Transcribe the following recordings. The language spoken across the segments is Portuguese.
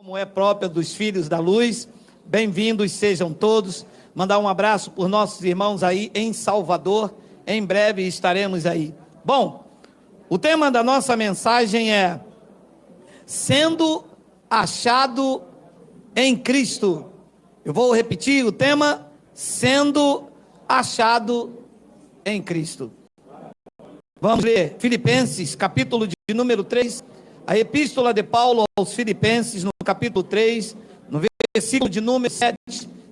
Como é própria dos filhos da luz, bem-vindos sejam todos. Mandar um abraço por nossos irmãos aí em Salvador, em breve estaremos aí. Bom, o tema da nossa mensagem é sendo achado em Cristo. Eu vou repetir o tema, sendo achado em Cristo. Vamos ler Filipenses, capítulo de número 3, a epístola de Paulo aos Filipenses, no capítulo 3, no versículo de número 7,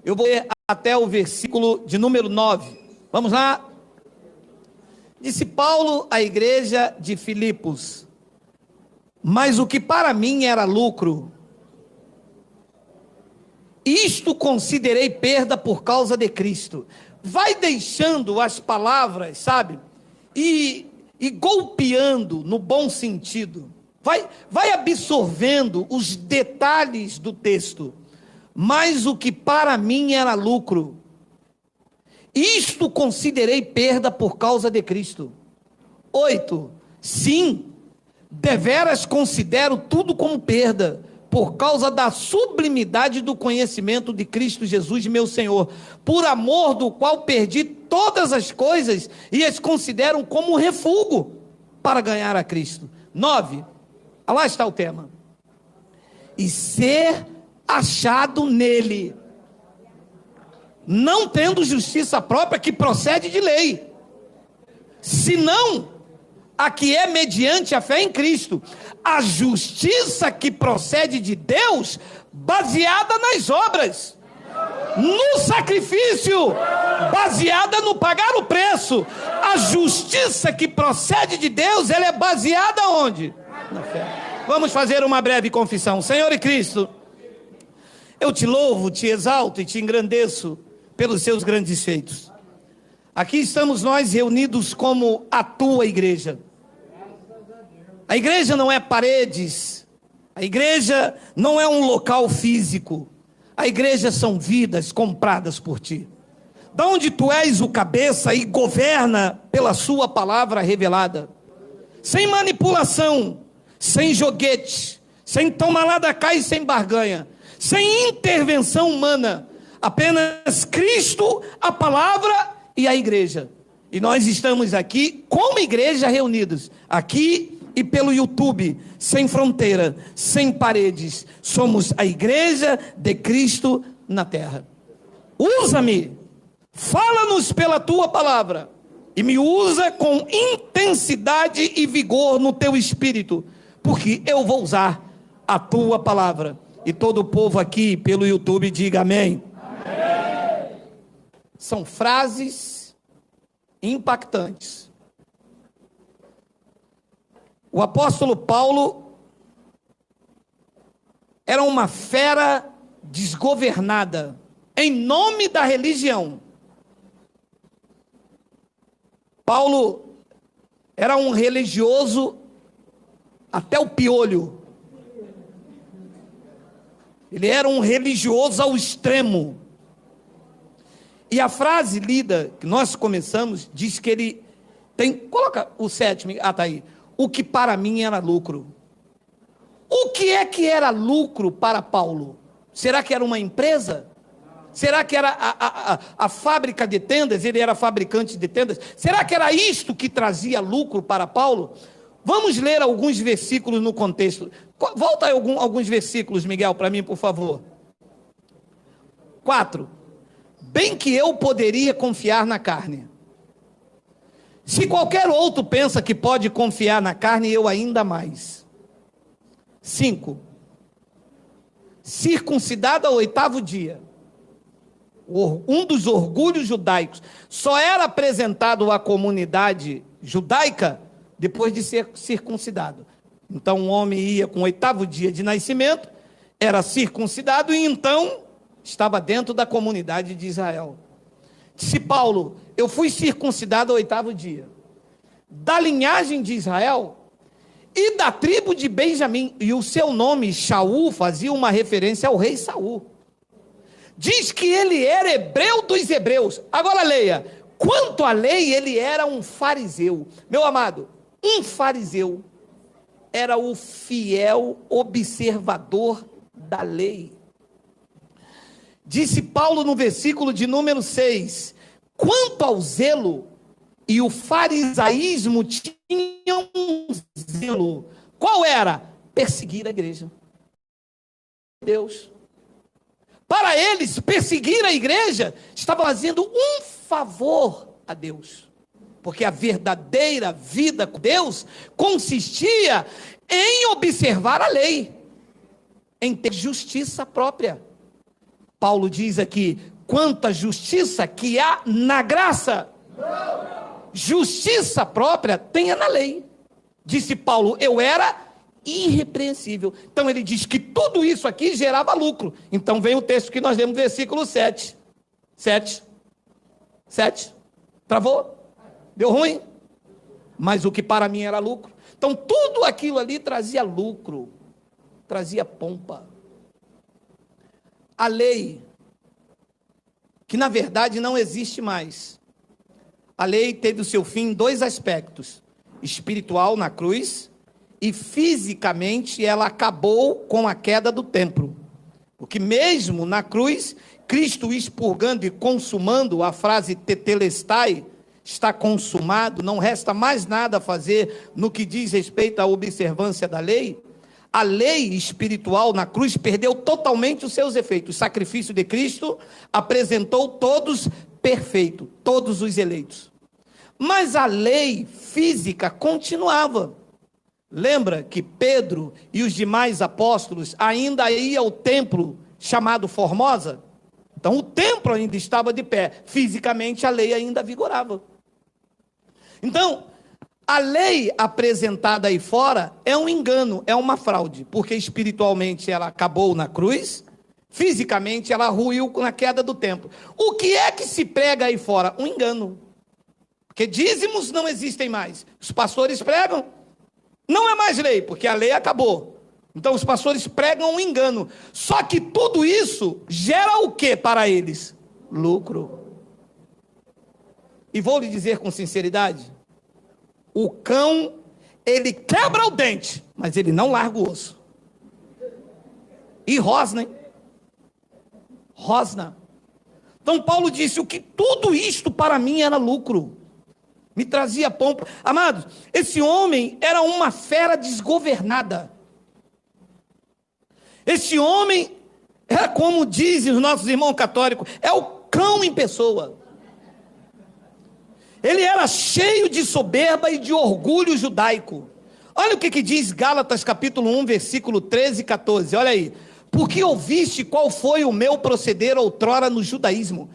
eu vou ler até o versículo de número 9. Vamos lá? Disse Paulo à igreja de Filipos: mas o que para mim era lucro, isto considerei perda por causa de Cristo. Vai deixando as palavras, sabe? E golpeando no bom sentido. Vai absorvendo os detalhes do texto. Mas o que para mim era lucro, isto considerei perda por causa de Cristo. 8. Sim, deveras considero tudo como perda, por causa da sublimidade do conhecimento de Cristo Jesus, meu Senhor, por amor do qual perdi todas as coisas e as considero como refúgio para ganhar a Cristo. 9. Lá está o tema. E ser achado nele, não tendo justiça própria que procede de lei, senão a que é mediante a fé em Cristo, a justiça que procede de Deus, baseada nas obras, no sacrifício, baseada no pagar o preço. A justiça que procede de Deus, ela é baseada onde? Na fé. Vamos fazer uma breve confissão. Senhor e Cristo, eu te louvo, te exalto e te engrandeço pelos seus grandes feitos. Aqui estamos nós reunidos como a tua igreja. A igreja não é paredes, a igreja não é um local físico, a igreja são vidas compradas por ti. Da onde tu és o cabeça e governa pela sua palavra revelada, sem manipulação, sem joguete, sem toma lá da cá e sem barganha, sem intervenção humana, apenas Cristo, a palavra e a igreja. E nós estamos aqui como igreja reunidos, aqui e pelo YouTube, sem fronteira, sem paredes, somos a igreja de Cristo na terra. Usa-me, fala-nos pela tua palavra, e me usa com intensidade e vigor no teu espírito, porque eu vou usar a tua palavra. E todo o povo aqui pelo YouTube diga amém. Amém. São frases impactantes. O apóstolo Paulo era uma fera desgovernada em nome da religião. Paulo era um religioso até o piolho. Ele era um religioso ao extremo. E a frase lida, que nós começamos, diz que ele tem... Coloca o 7, tá aí. O que para mim era lucro. O que é que era lucro para Paulo? Será que era uma empresa? Será que era a fábrica de tendas? Ele era fabricante de tendas. Será que era isto que trazia lucro para Paulo? Vamos ler alguns versículos no contexto. Volta aí alguns versículos, Miguel, para mim, por favor. 4. Bem que eu poderia confiar na carne. Se qualquer outro pensa que pode confiar na carne, eu ainda mais. 5. Circuncidado ao 8º dia. Um dos orgulhos judaicos. Só era apresentado à comunidade judaica depois de ser circuncidado. Então um homem ia com o 8º dia de nascimento, era circuncidado e então estava dentro da comunidade de Israel. Disse Paulo: eu fui circuncidado ao 8º dia, da linhagem de Israel e da tribo de Benjamim, e o seu nome, Shaul, fazia uma referência ao rei Saul. Diz que ele era hebreu dos hebreus. Agora leia, quanto à lei, ele era um fariseu. Meu amado, um fariseu era o fiel observador da lei. Disse Paulo no versículo de número 6, quanto ao zelo, e o farisaísmo tinham um zelo. Qual era? Perseguir a igreja. Deus. Para eles, perseguir a igreja estava fazendo um favor a Deus. Porque a verdadeira vida com Deus consistia em observar a lei, em ter justiça própria. Paulo diz aqui, quanta justiça que há na graça. Justiça própria tenha na lei. Disse Paulo, eu era irrepreensível. Então ele diz que tudo isso aqui gerava lucro. Então vem o texto que nós lemos, versículo 7. 7. Travou? Deu ruim? Mas o que para mim era lucro. Então tudo aquilo ali trazia lucro, trazia pompa. A lei, que na verdade não existe mais. A lei teve o seu fim em dois aspectos: espiritual na cruz, e fisicamente ela acabou com a queda do templo. Porque mesmo na cruz, Cristo expurgando e consumando, a frase tetelestai, está consumado, não resta mais nada a fazer no que diz respeito à observância da lei. A lei espiritual na cruz perdeu totalmente os seus efeitos. O sacrifício de Cristo apresentou todos perfeitos, todos os eleitos. Mas a lei física continuava. Lembra que Pedro e os demais apóstolos ainda iam ao templo chamado Formosa? Então o templo ainda estava de pé, fisicamente a lei ainda vigorava. Então, a lei apresentada aí fora é um engano, é uma fraude, porque espiritualmente ela acabou na cruz, fisicamente ela ruiu na queda do templo. O que é que se prega aí fora? Um engano. Porque dízimos não existem mais. Os pastores pregam, não é mais lei, porque a lei acabou. Então os pastores pregam um engano. Só que tudo isso gera o que para eles? Lucro. E vou lhe dizer com sinceridade, o cão, ele quebra o dente, mas ele não larga o osso. E rosna, hein? Rosna. Então Paulo disse, o que tudo isto para mim era lucro. Me trazia pompa. Amados, esse homem era uma fera desgovernada. Esse homem era, como dizem os nossos irmãos católicos, é o cão em pessoa. Ele era cheio de soberba e de orgulho judaico. Olha o que diz Gálatas capítulo 1, versículo 13 e 14. Olha aí. Porque ouviste qual foi o meu proceder outrora no judaísmo.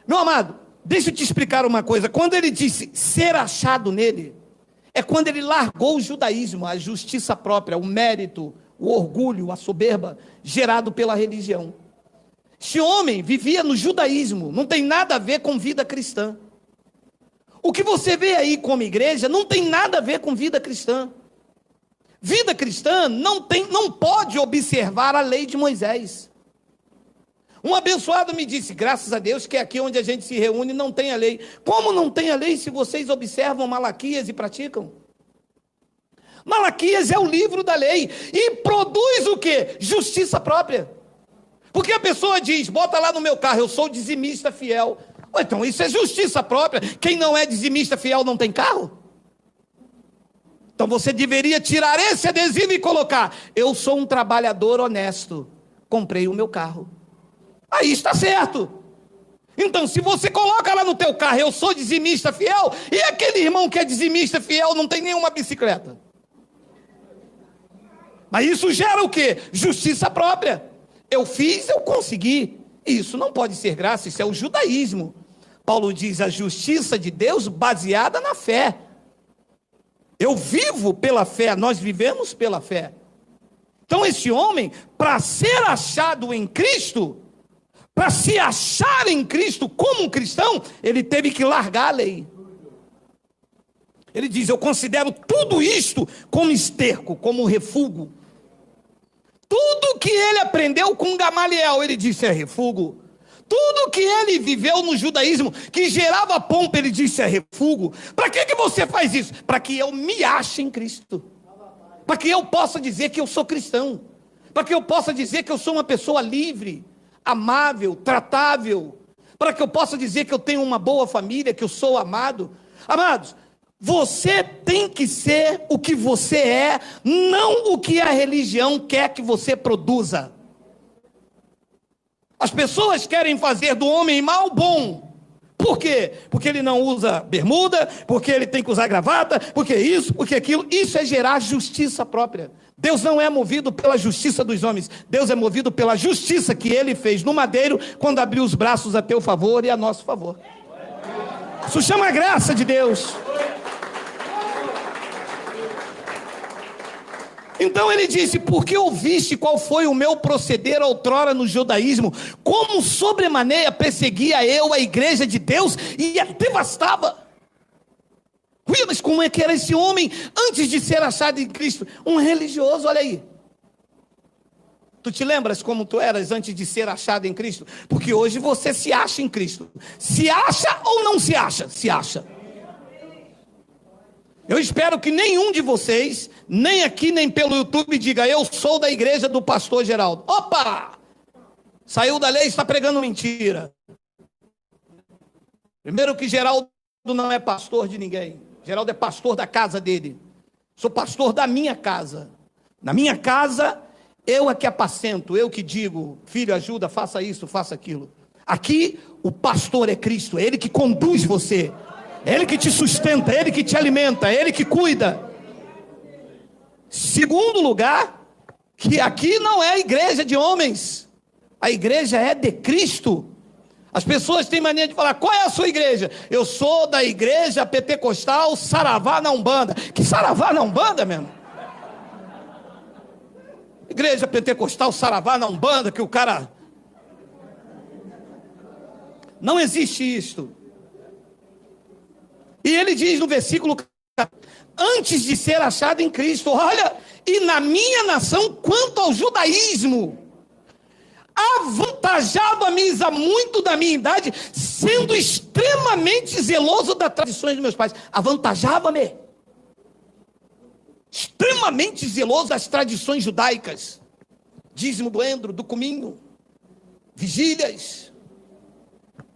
Meu amado, deixa eu te explicar uma coisa. Quando ele disse ser achado nele, é quando ele largou o judaísmo, a justiça própria, o mérito, o orgulho, a soberba, gerado pela religião. Esse homem vivia no judaísmo, não tem nada a ver com vida cristã. O que você vê aí como igreja não tem nada a ver com vida cristã. Vida cristã não pode observar a lei de Moisés. Um abençoado me disse, graças a Deus, que aqui onde a gente se reúne não tem a lei. Como não tem a lei se vocês observam Malaquias e praticam? Malaquias é o livro da lei e produz o quê? Justiça própria. Porque a pessoa diz, bota lá no meu carro, eu sou dizimista fiel. Então isso é justiça própria. Quem não é dizimista fiel não tem carro? Então você deveria tirar esse adesivo e colocar, eu sou um trabalhador honesto, comprei o meu carro. Aí está certo. Então se você coloca lá no teu carro, eu sou dizimista fiel, e aquele irmão que é dizimista fiel não tem nenhuma bicicleta. Mas isso gera o quê? Justiça própria. Eu fiz, eu consegui. Isso não pode ser graça, isso é o judaísmo. Paulo diz a justiça de Deus baseada na fé. Eu vivo pela fé, nós vivemos pela fé. Então esse homem, para ser achado em Cristo, para se achar em Cristo como um cristão, ele teve que largar a lei. Ele diz, eu considero tudo isto como esterco, como refúgio. Tudo que ele aprendeu com Gamaliel, ele disse, é refúgio. Tudo que ele viveu no judaísmo, que gerava pompa, ele disse, é refúgio. Para que você faz isso? Para que eu me ache em Cristo. Para que eu possa dizer que eu sou cristão. para que eu possa dizer que eu sou uma pessoa livre, amável, tratável, para que eu possa dizer que eu tenho uma boa família, que eu sou amado. Amados, você tem que ser o que você é, não o que a religião quer que você produza. As pessoas querem fazer do homem mau bom. Por quê? Porque ele não usa bermuda, porque ele tem que usar gravata, porque isso, porque aquilo. Isso é gerar justiça própria. Deus não é movido pela justiça dos homens. Deus é movido pela justiça que ele fez no madeiro, quando abriu os braços a teu favor e a nosso favor. Isso chama a graça de Deus. Então ele disse: porque ouviste qual foi o meu proceder outrora no judaísmo, como sobremaneira perseguia eu a igreja de Deus e a devastava. Ui, mas como é que era esse homem antes de ser achado em Cristo? Um religioso, olha aí. Tu te lembras como tu eras antes de ser achado em Cristo? Porque hoje você se acha em Cristo. Se acha ou não se acha? Se acha. Eu espero que nenhum de vocês, nem aqui nem pelo YouTube, diga: eu sou da igreja do pastor Geraldo. Opa! Saiu da lei e está pregando mentira. Primeiro que Geraldo não é pastor de ninguém. Geraldo é pastor da casa dele. Sou pastor da minha casa. Na minha casa, eu é que apacento, eu que digo: filho, ajuda, faça isso, faça aquilo. Aqui, o pastor é Cristo, é Ele que conduz você. É Ele que te sustenta, é Ele que te alimenta, é Ele que cuida. Segundo lugar, que aqui não é a igreja de homens, a igreja é de Cristo. As pessoas têm mania de falar: qual é a sua igreja? Eu sou da igreja pentecostal Saravá na Umbanda. Que Saravá na Umbanda, mesmo? Igreja pentecostal Saravá na Umbanda, que o cara... Não existe isto. E ele diz no versículo: antes de ser achado em Cristo, olha, e na minha nação, quanto ao judaísmo, avantajava-me há muito da minha idade, sendo extremamente zeloso das tradições dos meus pais. Avantajava-me. Extremamente zeloso das tradições judaicas. Dízimo do endro, do cominho, vigílias,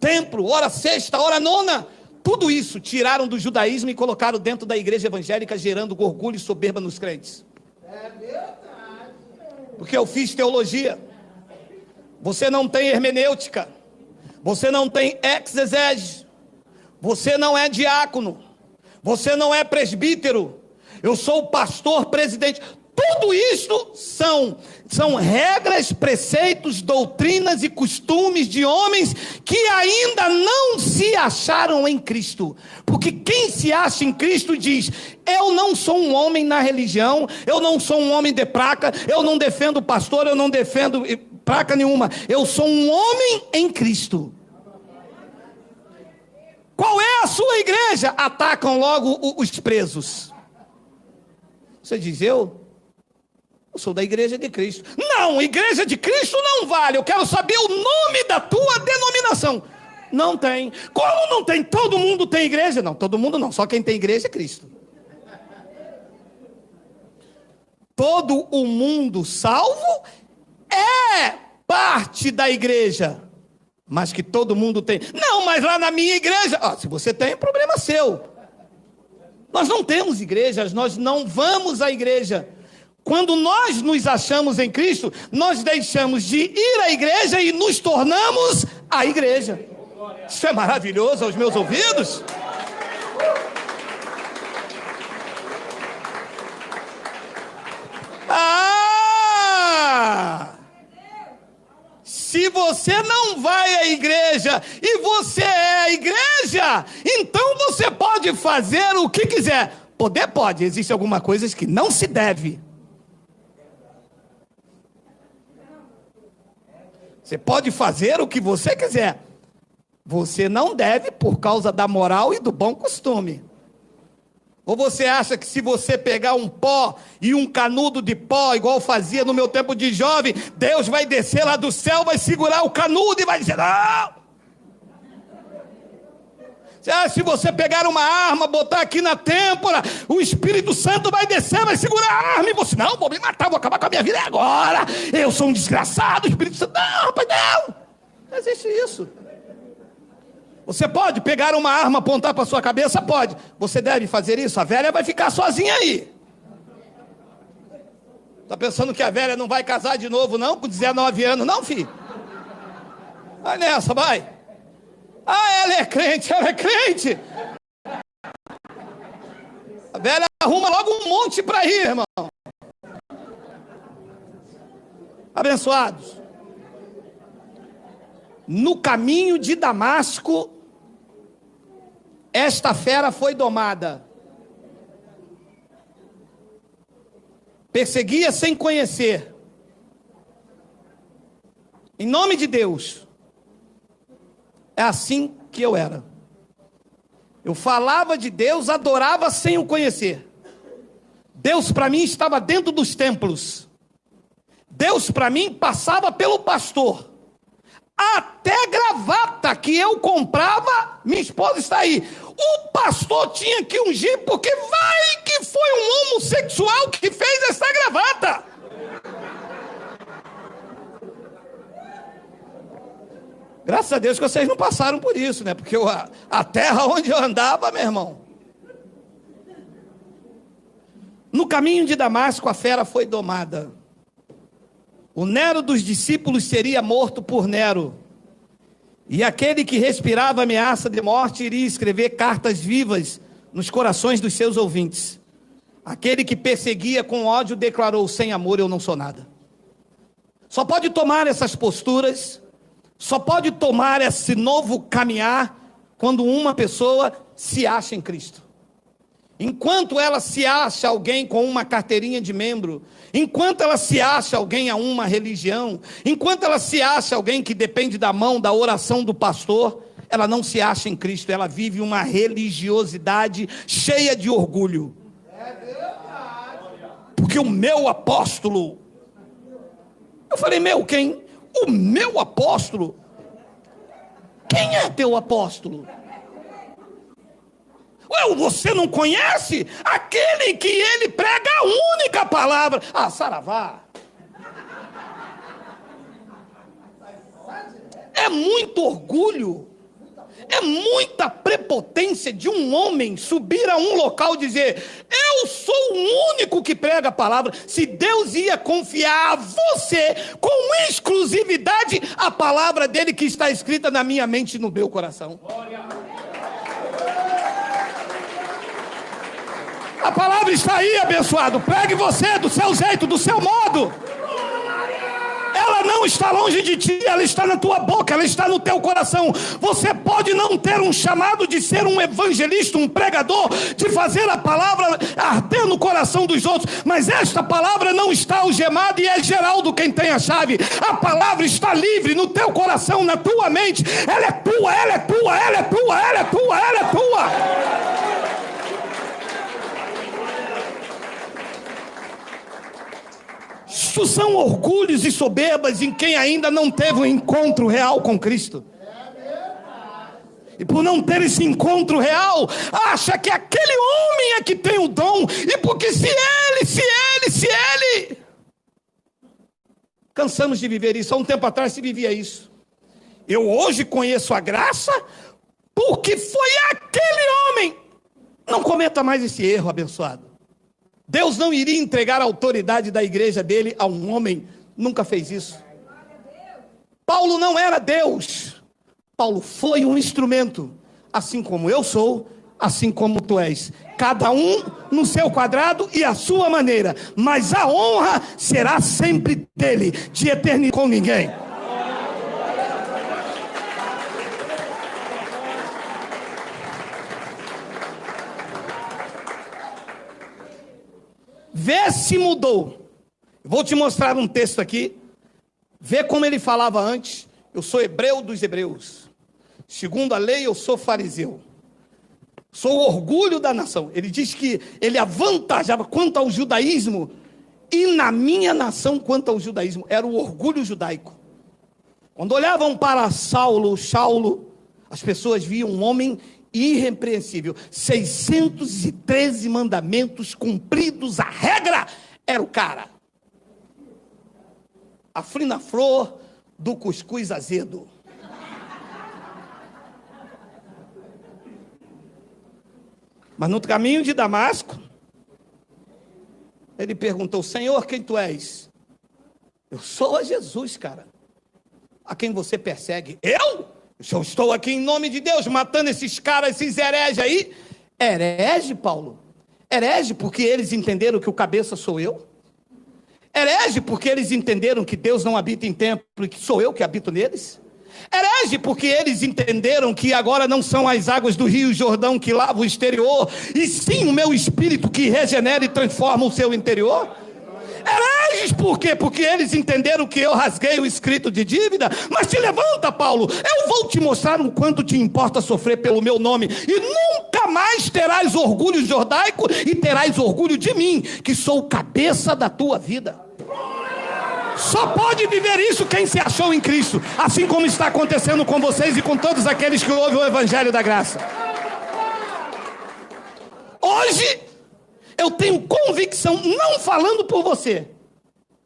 templo, hora sexta, hora nona. Tudo isso tiraram do judaísmo e colocaram dentro da igreja evangélica, gerando orgulho e soberba nos crentes. É verdade. Porque eu fiz teologia. Você não tem hermenêutica. Você não tem exegese. Você não é diácono. Você não é presbítero. Eu sou o pastor presidente. Tudo isso são regras, preceitos, doutrinas e costumes de homens que ainda não se acharam em Cristo. Porque quem se acha em Cristo diz: eu não sou um homem na religião, eu não sou um homem de placa, eu não defendo pastor, eu não defendo placa nenhuma. Eu sou um homem em Cristo. Qual é a sua igreja? Atacam logo os presos. Você diz: eu sou da igreja de Cristo. Não, igreja de Cristo não vale. Eu quero saber o nome da tua denominação. Não tem. Como não tem? Todo mundo tem igreja? Não, todo mundo não. Só quem tem igreja é Cristo. Todo o mundo salvo é parte da igreja. Mas que todo mundo tem. Não, mas lá na minha igreja... se você tem, é problema seu. Nós não temos igrejas, nós não vamos à igreja. Quando nós nos achamos em Cristo, nós deixamos de ir à igreja e nos tornamos a igreja. Isso é maravilhoso aos meus ouvidos. Se você não vai à igreja e você é a igreja, então você pode fazer o que quiser. Poder pode, existe algumas coisas que não se deve. Você pode fazer o que você quiser. Você não deve por causa da moral e do bom costume. Ou você acha que se você pegar um pó e um canudo de pó, igual fazia no meu tempo de jovem, Deus vai descer lá do céu, vai segurar o canudo e vai dizer: não! Se você pegar uma arma, botar aqui na têmpora, o Espírito Santo vai descer, vai segurar a arma, e você, não, vou me matar, vou acabar com a minha vida agora, eu sou um desgraçado, o Espírito Santo, não, rapaz, não existe isso. Você pode pegar uma arma, apontar para sua cabeça? Pode. Você deve fazer isso? A velha vai ficar sozinha aí. Está pensando que a velha não vai casar de novo, não? Com 19 anos, não, filho? Vai nessa, vai. Ela é crente, ela é crente. A velha arruma logo um monte para ir, irmão. Abençoados. No caminho de Damasco, esta fera foi domada. Perseguia sem conhecer. Em nome de Deus. É assim que eu era. Eu falava de Deus, adorava sem o conhecer. Deus para mim estava dentro dos templos. Deus para mim passava pelo pastor. Até gravata que eu comprava, minha esposa está aí. O pastor tinha que ungir, porque vai que foi um homossexual que fez essa gravata. Graças a Deus que vocês não passaram por isso, né? Porque a terra onde eu andava, meu irmão. No caminho de Damasco, a fera foi domada. O Nero dos discípulos seria morto por Nero. E aquele que respirava ameaça de morte iria escrever cartas vivas nos corações dos seus ouvintes. Aquele que perseguia com ódio declarou: sem amor eu não sou nada. Só pode tomar essas posturas, só pode tomar esse novo caminhar quando uma pessoa se acha em Cristo. Enquanto ela se acha alguém com uma carteirinha de membro, enquanto ela se acha alguém a uma religião, enquanto ela se acha alguém que depende da mão, da oração do pastor, ela não se acha em Cristo, ela vive uma religiosidade cheia de orgulho. Porque o meu apóstolo, eu falei, quem? O meu apóstolo? Quem é teu apóstolo? Você não conhece? Aquele que ele prega a única palavra. Saravá. É muito orgulho. É muita prepotência de um homem subir a um local e dizer: eu sou o único que prega a palavra. Se Deus ia confiar a você com exclusividade a palavra dele que está escrita na minha mente e no meu coração. A palavra está aí, abençoado. Pregue você do seu jeito, do seu modo. Ela não está longe de ti, ela está na tua boca, ela está no teu coração. Você pode não ter um chamado de ser um evangelista, um pregador, de fazer a palavra arder no coração dos outros, mas esta palavra não está algemada e é Geraldo quem tem a chave. A palavra está livre no teu coração, na tua mente. Ela é tua, ela é tua, ela é tua, ela é tua, ela é tua. Isso são orgulhos e soberbas em quem ainda não teve um encontro real com Cristo. E por não ter esse encontro real, acha que aquele homem é que tem o dom. E porque se ele... Cansamos de viver isso. Há um tempo atrás se vivia isso. Eu hoje conheço a graça porque foi aquele homem. Não cometa mais esse erro, abençoado. Deus não iria entregar a autoridade da igreja dele a um homem, nunca fez isso. Paulo não era Deus. Paulo foi um instrumento, assim como eu sou, assim como tu és. Cada um no seu quadrado e a sua maneira, mas a honra será sempre dele, de eternidade com ninguém. Vê se mudou. Vou te mostrar um texto aqui. Vê como ele falava antes. Eu sou hebreu dos hebreus. Segundo a lei, eu sou fariseu. Sou o orgulho da nação. Ele diz que ele avantajava quanto ao judaísmo. E na minha nação, quanto ao judaísmo, era o orgulho judaico. Quando olhavam para Saulo, as pessoas viam um homem irrepreensível. 613 mandamentos cumpridos, a regra era o cara. A flor do cuscuz azedo. Mas no caminho de Damasco, ele perguntou: Senhor, quem tu és? Eu sou a Jesus, cara. A quem você persegue? Eu estou aqui em nome de Deus, matando esses caras, esses hereges aí. Herege, Paulo? Herege porque eles entenderam que o cabeça sou eu? Herege porque eles entenderam que Deus não habita em templo e que sou eu que habito neles? Herege porque eles entenderam que agora não são as águas do Rio Jordão que lavam o exterior, e sim o meu espírito que regenera e transforma o seu interior? Hereges por quê? Porque eles entenderam que eu rasguei o escrito de dívida. Mas te levanta, Paulo, eu vou te mostrar o quanto te importa sofrer pelo meu nome, e nunca mais terás orgulho jordaico e terás orgulho de mim, que sou o cabeça da tua vida. Só pode viver isso quem se achou em Cristo, assim como está acontecendo com vocês e com todos aqueles que ouvem o Evangelho da Graça. Hoje eu tenho convicção, não falando por você,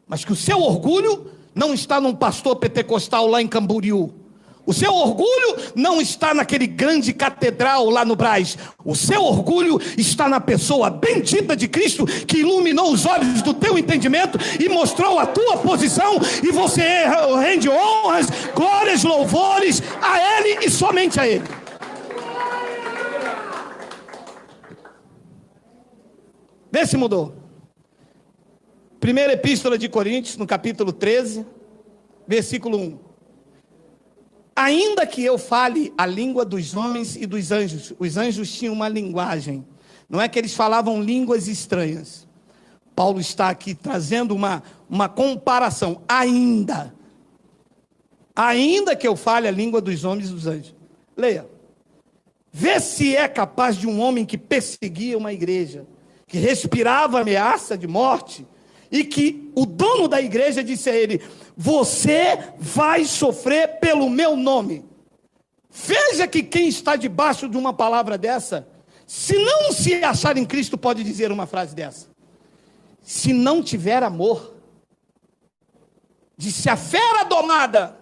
mas que o seu orgulho não está num pastor pentecostal lá em Camboriú. O seu orgulho não está naquele grande catedral lá no Brás. O seu orgulho está na pessoa bendita de Cristo, que iluminou os olhos do teu entendimento e mostrou a tua posição, e você rende honras, glórias, louvores a Ele e somente a Ele. Vê se mudou. Primeira Epístola de Coríntios, no capítulo 13, versículo 1. Ainda que eu fale a língua dos homens e dos anjos, os anjos tinham uma linguagem, não é que eles falavam línguas estranhas. Paulo está aqui trazendo uma comparação. Ainda que eu fale a língua dos homens e dos anjos. Leia. Vê se é capaz de um homem que perseguia uma igreja, que respirava ameaça de morte, e que o dono da igreja disse a ele: você vai sofrer pelo meu nome. Veja que quem está debaixo de uma palavra dessa, se não se achar em Cristo, pode dizer uma frase dessa. Se não tiver amor, disse a fera domada: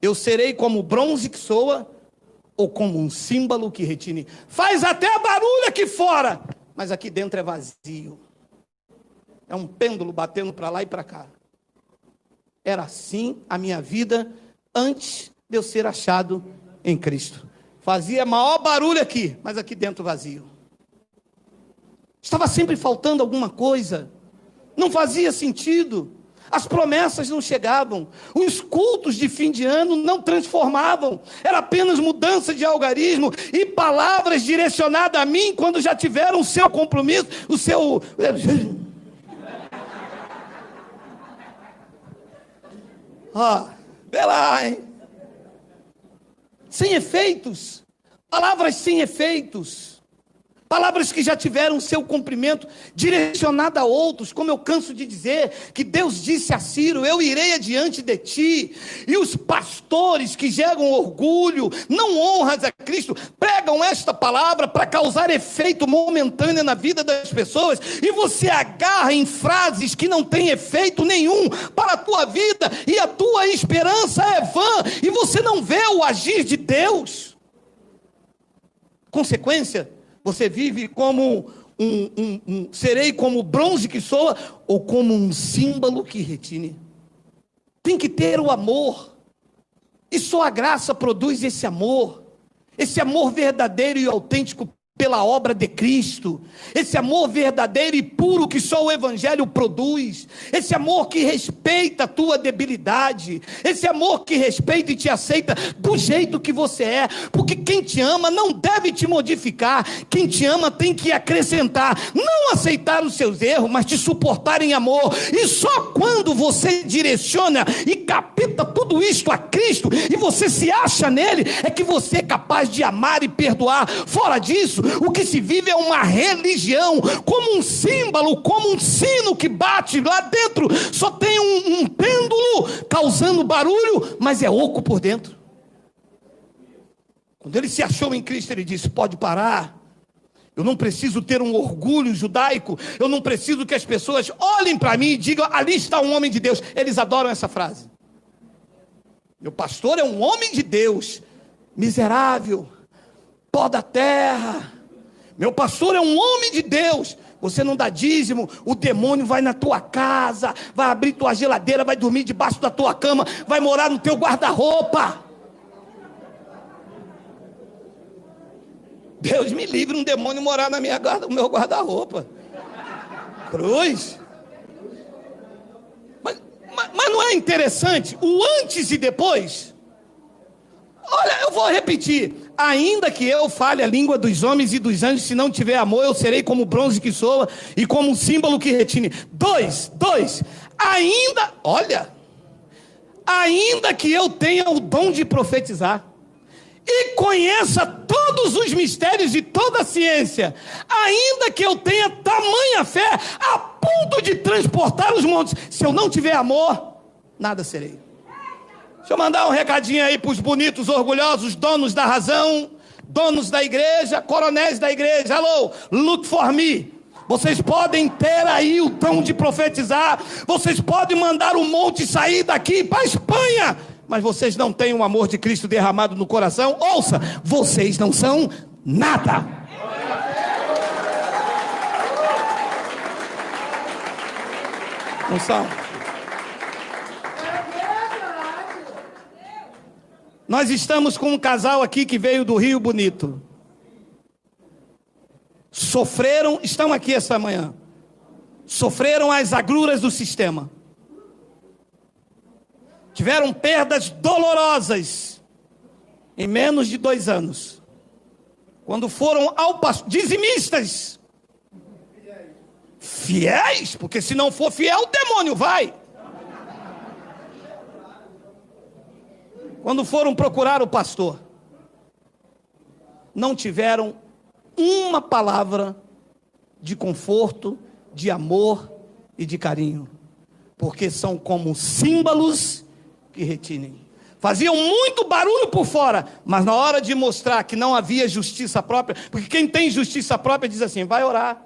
eu serei como bronze que soa, ou como um símbolo que retine. Faz até barulho aqui fora, mas aqui dentro é vazio. É um pêndulo batendo para lá e para cá. Era assim a minha vida antes de eu ser achado em Cristo. Fazia maior barulho aqui, mas aqui dentro vazio. Estava sempre faltando alguma coisa. Não fazia sentido. As promessas não chegavam. Os cultos de fim de ano não transformavam. Era apenas mudança de algarismo e palavras direcionadas a mim quando já tiveram o seu compromisso, o seu... vê lá, hein? Sem efeitos. Palavras sem efeitos. Palavras que já tiveram seu cumprimento, direcionada a outros, como eu canso de dizer, que Deus disse a Ciro: eu irei adiante de ti. E os pastores que geram orgulho, não honras a Cristo, pregam esta palavra para causar efeito momentâneo na vida das pessoas, e você agarra em frases que não têm efeito nenhum para a tua vida, e a tua esperança é vã, e você não vê o agir de Deus. Consequência: você vive como serei como bronze que soa, ou como um símbolo que retine. Tem que ter o amor, e só a graça produz esse amor verdadeiro e autêntico pela obra de Cristo, esse amor verdadeiro e puro que só o Evangelho produz, esse amor que respeita a tua debilidade, esse amor que respeita e te aceita do jeito que você é, porque quem te ama não deve te modificar, quem te ama tem que acrescentar, não aceitar os seus erros, mas te suportar em amor. E só quando você direciona e capta tudo isto a Cristo, e você se acha nele, é que você é capaz de amar e perdoar. Fora disso, o que se vive é uma religião, como um símbolo, como um sino que bate lá dentro, só tem um pêndulo causando barulho, mas é oco por dentro. Quando ele se achou em Cristo, ele disse: pode parar. Eu não preciso ter um orgulho judaico. Eu não preciso que as pessoas olhem para mim e digam: ali está um homem de Deus. Eles adoram essa frase. Meu pastor é um homem de Deus, miserável, pó da terra. Meu pastor é um homem de Deus. Você não dá dízimo, o demônio vai na tua casa, vai abrir tua geladeira, vai dormir debaixo da tua cama, vai morar no teu guarda-roupa. Deus me livre um demônio morar no meu guarda-roupa. Cruz. Mas não é interessante o antes e depois? Olha, eu vou repetir. Ainda que eu fale a língua dos homens e dos anjos, se não tiver amor, eu serei como o bronze que soa e como um símbolo que retine. Dois. Ainda que eu tenha o dom de profetizar e conheça todos os mistérios e toda a ciência, ainda que eu tenha tamanha fé a ponto de transportar os montes, se eu não tiver amor, nada serei. Deixa eu mandar um recadinho aí para os bonitos, orgulhosos, donos da razão, donos da igreja, coronéis da igreja. Alô, look for me. Vocês podem ter aí o dom de profetizar, vocês podem mandar o monte sair daqui para a Espanha, mas vocês não têm o amor de Cristo derramado no coração. Ouça, vocês não são nada. Não são. Nós estamos com um casal aqui que veio do Rio Bonito. Sofreram, estão aqui essa manhã. Sofreram as agruras do sistema. Tiveram perdas dolorosas em menos de 2 anos. Quando foram ao pastor, dizimistas. Fiéis, porque se não for fiel, o demônio vai. Quando foram procurar o pastor, não tiveram uma palavra de conforto, de amor e de carinho, porque são como símbolos que retinem. Faziam muito barulho por fora, mas na hora de mostrar que não havia justiça própria, porque quem tem justiça própria diz assim: vai orar,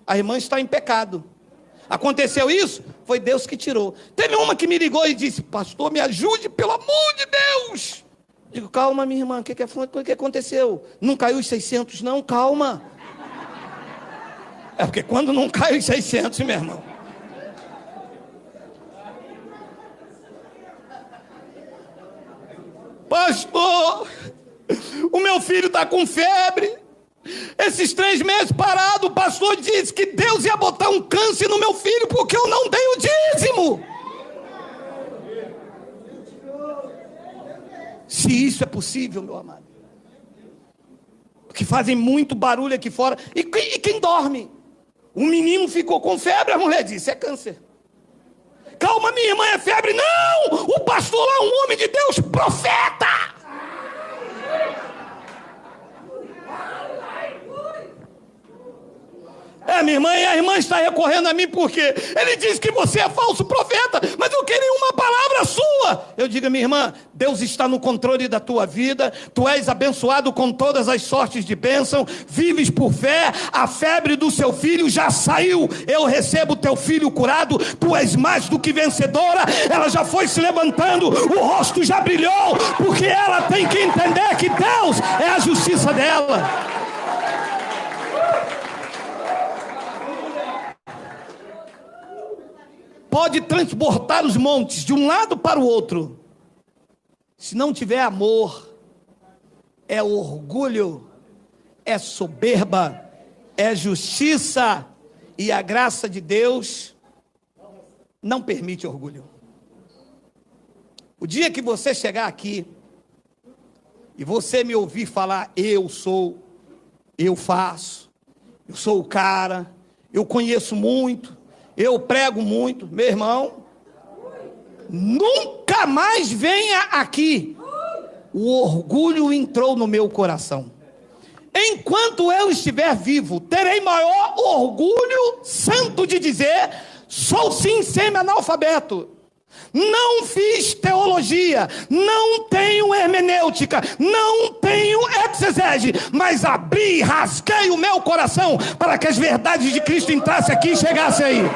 a irmã está em pecado. Aconteceu isso? Foi Deus que tirou. Teve uma que me ligou e disse: pastor, me ajude, pelo amor de Deus. Digo: calma, minha irmã, o que aconteceu? Não caiu os 600 não? Calma. É porque quando não cai os 600, meu irmão, pastor, o meu filho está com febre. Esses 3 meses parado, o pastor disse que Deus ia botar um câncer no meu filho porque eu não dei o dízimo. Se isso é possível, meu amado. Porque fazem muito barulho aqui fora. E quem dorme? O menino ficou com febre, a mulher disse: é câncer. Calma, minha irmã, é febre. Não! O pastor lá é um homem de Deus, profeta. Minha irmã, e a irmã está recorrendo a mim porque ele diz que você é falso profeta, mas eu queria uma palavra sua. Eu digo: minha irmã, Deus está no controle da tua vida, tu és abençoado com todas as sortes de bênção, vives por fé, a febre do seu filho já saiu, eu recebo teu filho curado, tu és mais do que vencedora, ela já foi se levantando, o rosto já brilhou, porque ela tem que entender que Deus é a justiça dela. Pode transportar os montes de um lado para o outro. Se não tiver amor, é orgulho, é soberba, é justiça, e a graça de Deus não permite orgulho. O dia que você chegar aqui e você me ouvir falar: eu sou, eu faço, eu sou o cara, eu conheço muito, eu prego muito, meu irmão, nunca mais venha aqui. O orgulho entrou no meu coração. Enquanto eu estiver vivo, terei maior orgulho santo de dizer: sou sim semi-analfabeto. Não fiz teologia. teologia, não tenho hermenêutica, não tenho exegese, mas abri e rasguei o meu coração para que as verdades de Cristo entrassem aqui e chegassem aí.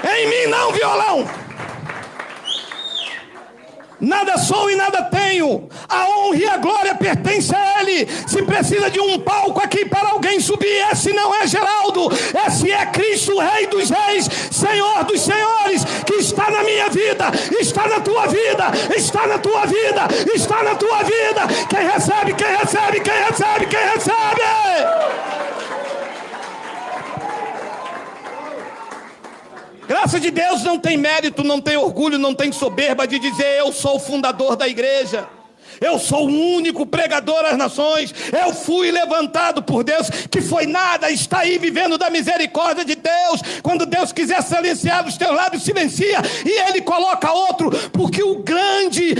Em mim não, violão. Nada sou e nada tenho. A honra e a glória pertencem a Ele. Se precisa de um palco aqui para alguém subir, esse não é Geraldo. Esse é Cristo, Rei dos Reis, Senhor dos Senhores, que está na minha vida, está na tua vida, está na tua vida, está na tua vida. Quem recebe, quem recebe, quem recebe, quem recebe. Graça de Deus não tem mérito, não tem orgulho, não tem soberba de dizer eu sou o fundador da igreja, eu sou o único pregador às nações, eu fui levantado por Deus, que foi nada, está aí vivendo da misericórdia de Deus. Quando Deus quiser silenciar os teus lábios, silencia, e Ele coloca outro, porque o grande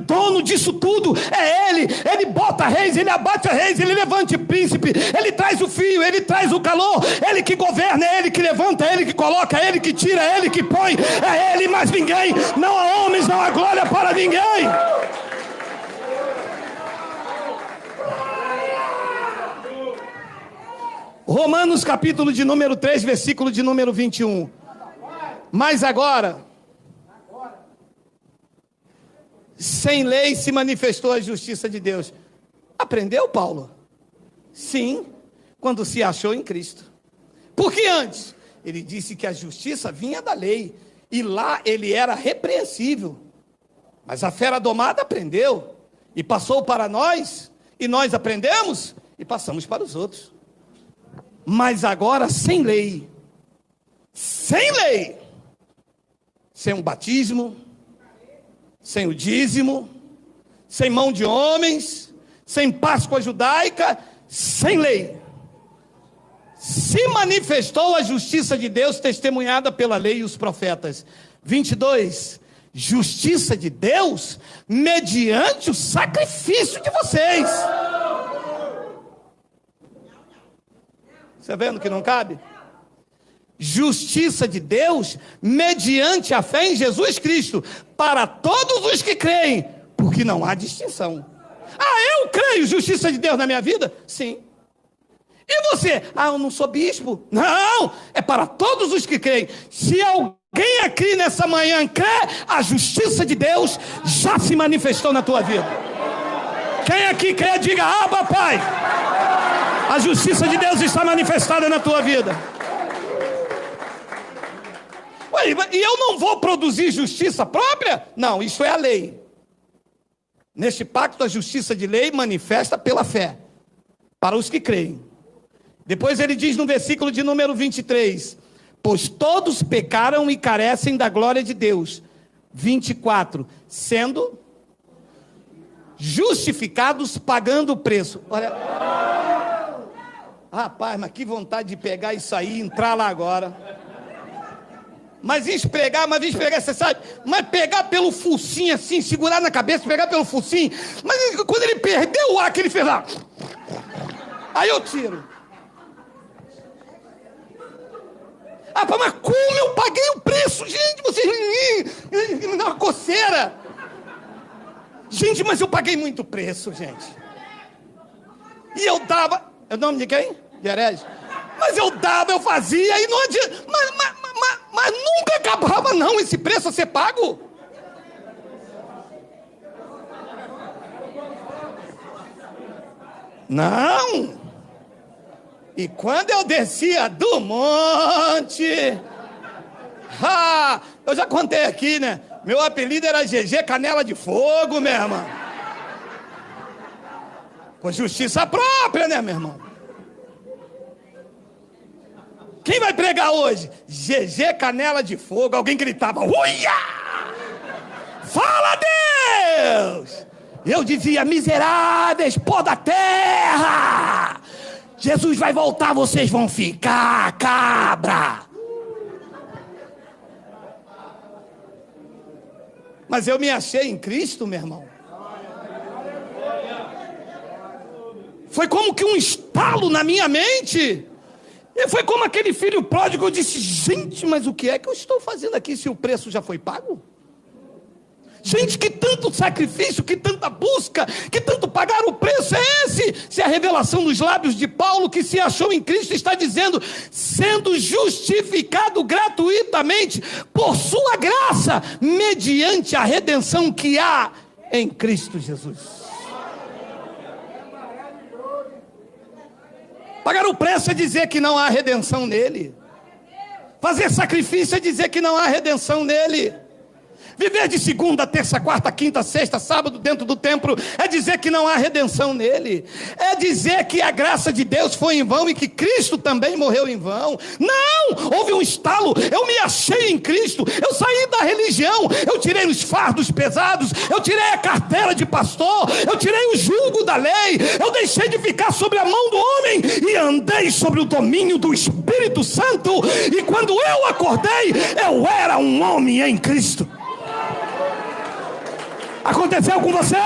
dono disso tudo é Ele bota reis, Ele abate reis, Ele levanta príncipe, Ele traz o fio, Ele traz o calor, Ele que governa, é Ele que levanta, é Ele que coloca, é Ele que tira, é Ele que põe, é Ele mais ninguém, não há homens, não há glória para ninguém. Romanos capítulo de número 3, versículo de número 21. Mas agora, sem lei se manifestou a justiça de Deus. Aprendeu, Paulo? Sim, quando se achou em Cristo. Porque antes, ele disse que a justiça vinha da lei, e lá ele era repreensível. Mas a fera domada aprendeu, e passou para nós, e nós aprendemos, e passamos para os outros. Mas agora sem lei, sem um batismo, sem o dízimo, sem mão de homens, sem Páscoa judaica, sem lei, se manifestou a justiça de Deus testemunhada pela lei e os profetas. 22, justiça de Deus mediante o sacrifício de vocês. Você vendo que não cabe? Justiça de Deus mediante a fé em Jesus Cristo, para todos os que creem, porque não há distinção. Eu creio justiça de Deus na minha vida? Sim. E você? Eu não sou bispo. Não, é para todos os que creem. Se alguém aqui nessa manhã crê, a justiça de Deus já se manifestou na tua vida. Quem aqui crê, diga: Abba, Pai. A justiça de Deus está manifestada na tua vida. Ué, e eu não vou produzir justiça própria? Não, isso é a lei. Neste pacto, a justiça de lei manifesta pela fé, para os que creem. Depois ele diz no versículo de número 23, pois todos pecaram e carecem da glória de Deus. 24, sendo justificados pagando o preço. Olha, rapaz, mas que vontade de pegar isso aí e entrar lá agora. Mas espregar, você sabe, mas pegar pelo focinho assim, segurar na cabeça, pegar pelo focinho, mas quando ele perdeu o ar que ele fez lá, aí eu tiro. Mas como eu paguei o preço, gente, vocês me dá uma coceira. Gente, mas eu paguei muito preço, gente. E eu dava, é o nome de quem? De herege? Mas eu dava, eu fazia, e não adianta, mas nunca acabava não esse preço a ser pago. Não. E quando eu descia do monte, eu já contei aqui, né? Meu apelido era GG Canela de Fogo, meu irmão. Com justiça própria, né, meu irmão? Quem vai pregar hoje? GG Canela de Fogo. Alguém gritava: uia! Fala, Deus! Eu dizia: miseráveis, pó da terra! Jesus vai voltar, vocês vão ficar, cabra! Mas eu me achei em Cristo, meu irmão. Foi como que um estalo na minha mente. E foi como aquele filho pródigo, eu disse, gente, mas o que é que eu estou fazendo aqui se o preço já foi pago? Gente, que tanto sacrifício, que tanta busca, que tanto pagar o preço é esse? Se a revelação nos lábios de Paulo, que se achou em Cristo, está dizendo, sendo justificado gratuitamente por sua graça, mediante a redenção que há em Cristo Jesus. Pagar o preço é dizer que não há redenção nele. Fazer sacrifício é dizer que não há redenção nele. Viver de segunda, terça, quarta, quinta, sexta, sábado dentro do templo é dizer que não há redenção nele. É dizer que a graça de Deus foi em vão e que Cristo também morreu em vão. Não! Houve um estalo. Eu me achei em Cristo. Eu saí da religião. Eu tirei os fardos pesados. Eu tirei a carteira de pastor. Eu tirei o jugo da lei. Eu deixei de ficar sobre a mão do homem e andei sobre o domínio do Espírito Santo. E quando eu acordei, eu era um homem em Cristo. Aconteceu com você?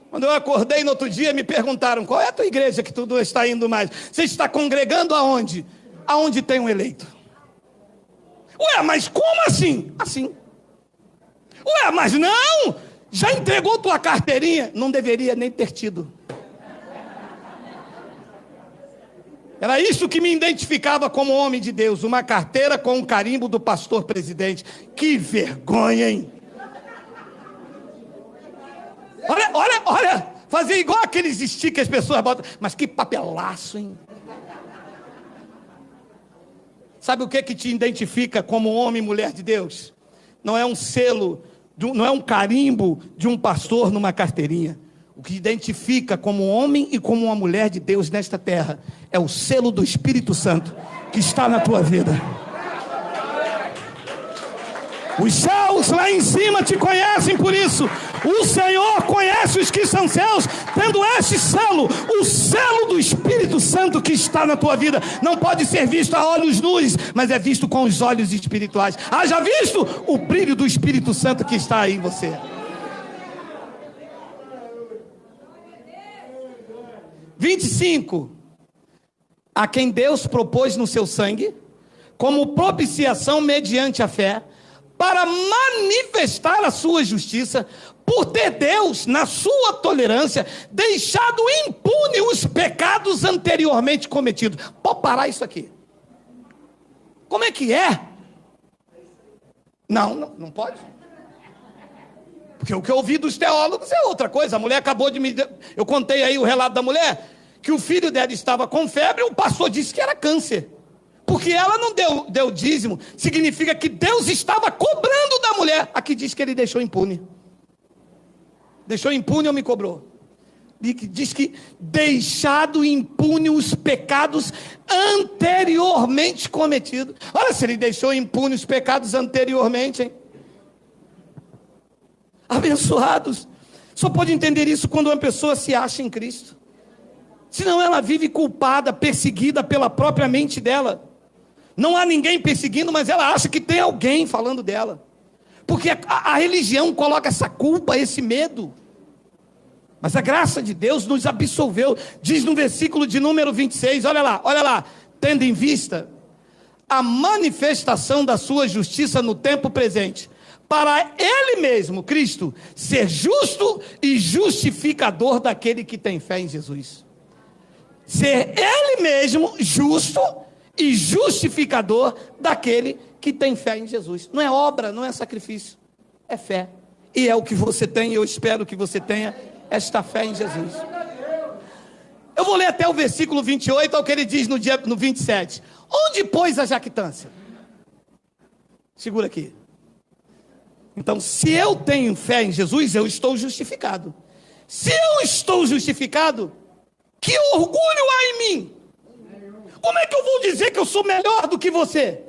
Quando eu acordei no outro dia, me perguntaram, qual é a tua igreja que tu não está indo mais? Você está congregando aonde? Aonde tem um eleito. Ué, mas como assim? Assim. Ué, mas não, já entregou tua carteirinha? Não deveria nem ter tido. Era isso que me identificava como homem de Deus, uma carteira com um carimbo do pastor presidente. Que vergonha, hein? Olha, fazer igual aqueles stickers que as pessoas botam, mas que papelaço, hein? Sabe o que te identifica como homem e mulher de Deus? Não é um selo, não é um carimbo de um pastor numa carteirinha. O que identifica como homem e como uma mulher de Deus nesta terra é o selo do Espírito Santo que está na tua vida. Os céus lá em cima te conhecem por isso. O Senhor conhece os que são seus, tendo este selo, o selo do Espírito Santo que está na tua vida. Não pode ser visto a olhos nus, mas é visto com os olhos espirituais. Haja visto o brilho do Espírito Santo que está aí em você. 25, a quem Deus propôs no seu sangue, como propiciação mediante a fé, para manifestar a sua justiça, por ter Deus, na sua tolerância, deixado impune os pecados anteriormente cometidos. Pode parar isso aqui. Como é que é? Não pode. Porque o que eu ouvi dos teólogos é outra coisa. A mulher acabou de me... Eu contei aí o relato da mulher, que o filho dela estava com febre, o pastor disse que era câncer. Porque ela não deu dízimo, significa que Deus estava cobrando da mulher. Aqui diz que ele deixou impune. Deixou impune ou me cobrou? Diz que deixado impune os pecados anteriormente cometidos. Olha, se ele deixou impune os pecados anteriormente, hein? Abençoados. Só pode entender isso quando uma pessoa se acha em Cristo. Senão ela vive culpada, perseguida pela própria mente dela. Não há ninguém perseguindo, mas ela acha que tem alguém falando dela. Porque a religião coloca essa culpa, esse medo. Mas a graça de Deus nos absolveu. Diz no versículo de número 26, olha lá. Tendo em vista a manifestação da sua justiça no tempo presente, para Ele mesmo, Cristo, ser justo e justificador daquele que tem fé em Jesus. Ser Ele mesmo justo e justificador daquele que tem fé em Jesus. Não é obra, não é sacrifício, é fé. E é o que você tem, eu espero que você tenha esta fé em Jesus. Eu vou ler até o versículo 28, ao que ele diz no 27. Onde pôs a jactância? Segura aqui. Então, se eu tenho fé em Jesus, eu estou justificado. Se eu estou justificado, que orgulho há em mim? Como é que eu vou dizer que eu sou melhor do que você?